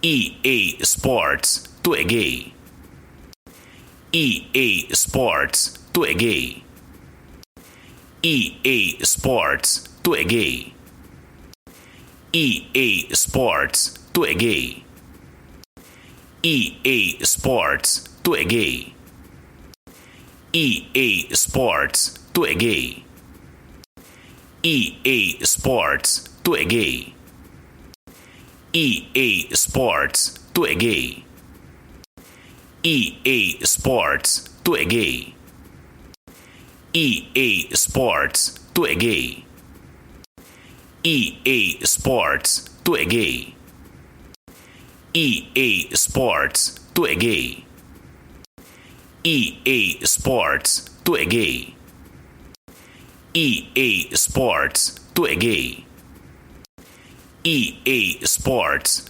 EA Sports, tu é gay. EA Sports, tu é gay. EA Sports, tu é gay. EA Sports, tu é gay. EA Sports, tu é gay. EA Sports, tu é gay. EA Sports, tu é gay. EA Sports, tu é gay. EA Sports, tu é gay. EA Sports, tu é gay. EA Sports, tu é gay. EA Sports, tu é gay. EA Sports, tu é gay. EA Sports, tu é gay. EA Sports,